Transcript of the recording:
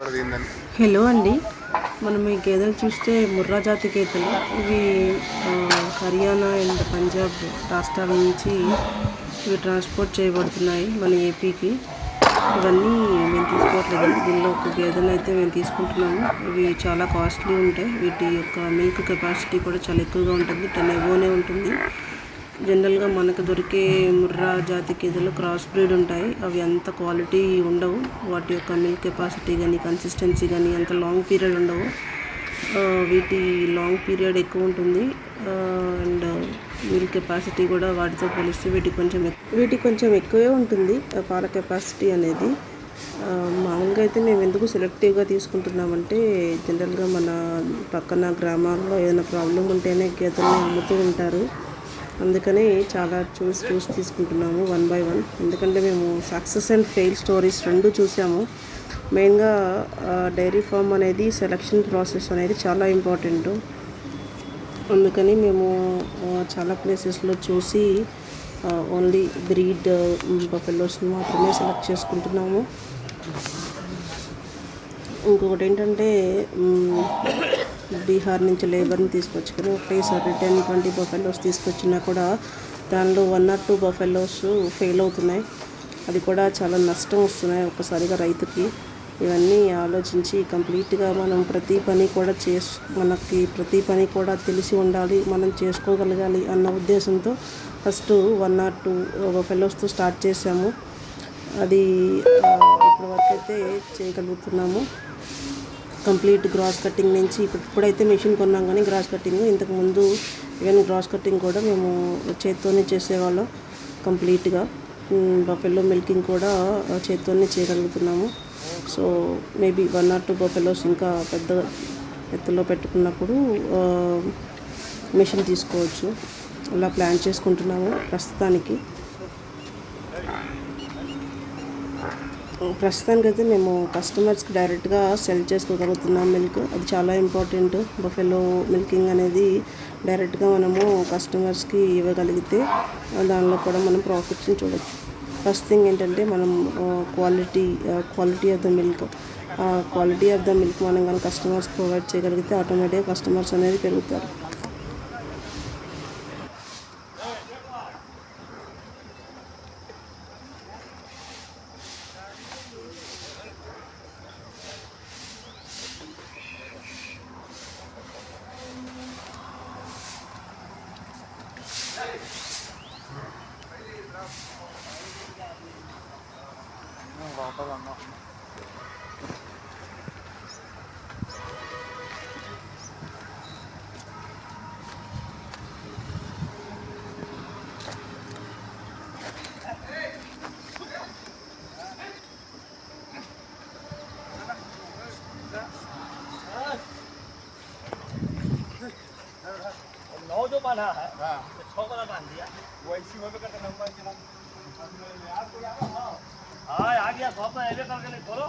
Hello అండి, మనం ఈ గేదెలు చూస్తే ముర్రా జాతి గేదెలు. ఇవి హర్యానా అండ్ పంజాబ్ రాష్ట్రాల నుంచి ఇవి ట్రాన్స్పోర్ట్ చేయబడుతున్నాయి మన ఏపీకి. ఇవన్నీ మేము తీసుకోవట్లేదు, దీనిలో ఒక గేదెను అయితే మేము తీసుకుంటున్నాము. ఇవి చాలా కాస్ట్లీ ఉంటాయి. వీటి యొక్క మిల్క్ కెపాసిటీ కూడా చాలా ఎక్కువగా ఉంటుంది, 10 అబోనే ఉంటుంది. జనరల్గా మనకు దొరికే ముర్రా జాతి గేదెలు క్రాస్ బ్రీడ్ ఉంటాయి. అవి అంత క్వాలిటీ ఉండవు. వాటి యొక్క మిల్క్ కెపాసిటీ కానీ కన్సిస్టెన్సీ కానీ అంత లాంగ్ పీరియడ్ ఉండవు. వీటి లాంగ్ పీరియడ్ ఎక్కువ ఉంటుంది అండ్ మిల్క్ కెపాసిటీ కూడా వాటితో పోలిస్తే వీటికి కొంచెం ఎక్కువే ఉంటుంది పాల కెపాసిటీ అనేది. మామూలుగా అయితే మేము ఎందుకు సెలెక్టివ్గా తీసుకుంటున్నామంటే, జనరల్గా మన పక్కన గ్రామాల్లో ఏదైనా ప్రాబ్లం ఉంటేనే గేదెలను అమ్ముతూ ఉంటారు. అందుకని చాలా చూసి తీసుకుంటున్నాము 1 by 1. ఎందుకంటే మేము సక్సెస్ అండ్ ఫెయిల్ స్టోరీస్ రెండు చూసాము. మెయిన్గా డైరీ ఫామ్ అనేది సెలక్షన్ ప్రాసెస్ అనేది చాలా ఇంపార్టెంట్. అందుకని మేము చాలా ప్లేసెస్లో చూసి ఓన్లీ బ్రీడ్ బఫెలోస్ని మాత్రమే సెలెక్ట్ చేసుకుంటున్నాము. ఇంకొకటి ఏంటంటే, బీహార్ నుంచి లేబర్ని తీసుకొచ్చుకొని ఒకటేసారి 10-20 బఫెలోస్ తీసుకొచ్చినా కూడా దానిలో 1 or 2 బఫెలోస్ ఫెయిల్ అవుతున్నాయి. అది కూడా చాలా నష్టం వస్తున్నాయి ఒక్కసారిగా రైతుకి. ఇవన్నీ ఆలోచించి కంప్లీట్గా మనం ప్రతి పని కూడా తెలిసి ఉండాలి, మనం చేసుకోగలగాలి అన్న ఉద్దేశంతో ఫస్ట్ 1 or 2 బఫెలోస్తో స్టార్ట్ చేసాము. అది ఇప్పటివరకు అయితే చేయగలుగుతున్నాము. కంప్లీట్ గ్రాస్ కటింగ్ నుంచి ఇప్పుడైతే మెషిన్ కొన్నాం, కానీ గ్రాస్ కటింగ్ ఇంతకుముందు ఈవెన్ గ్రాస్ కటింగ్ కూడా మేము చేత్తోనే చేసేవాళ్ళం. కంప్లీట్గా బఫెలో మిల్కింగ్ కూడా చేత్తోనే చేయగలుగుతున్నాము. సో మేబీ 1 or 2 బఫెలోస్ ఇంకా పెద్ద ఎత్తులో పెట్టుకున్నప్పుడు మెషిన్ తీసుకోవచ్చు. అలా ప్లాన్ చేసుకుంటున్నాము. ప్రస్తుతానికైతే మేము కస్టమర్స్కి డైరెక్ట్గా సెల్ చేసుకోగలుగుతున్నాం మిల్క్. అది చాలా ఇంపార్టెంట్. బఫెలో మిల్కింగ్ అనేది డైరెక్ట్గా మనము కస్టమర్స్కి ఇవ్వగలిగితే దానిలో కూడా మనం ప్రాఫిట్స్ని చూడవచ్చు. ఫస్ట్ థింగ్ ఏంటంటే, మనం క్వాలిటీ ఆఫ్ ద మిల్క్ మనం కానీ కస్టమర్స్కి ప్రొవైడ్ చేయగలిగితే ఆటోమేటిక్గా కస్టమర్స్ అనేది పెరుగుతారు. जो बांधा है तो 6 वाला बांध दिया, वो इसी में करके नंबर चला। हाँ आ गया, शॉप में ऐसे करके नहीं खोलो।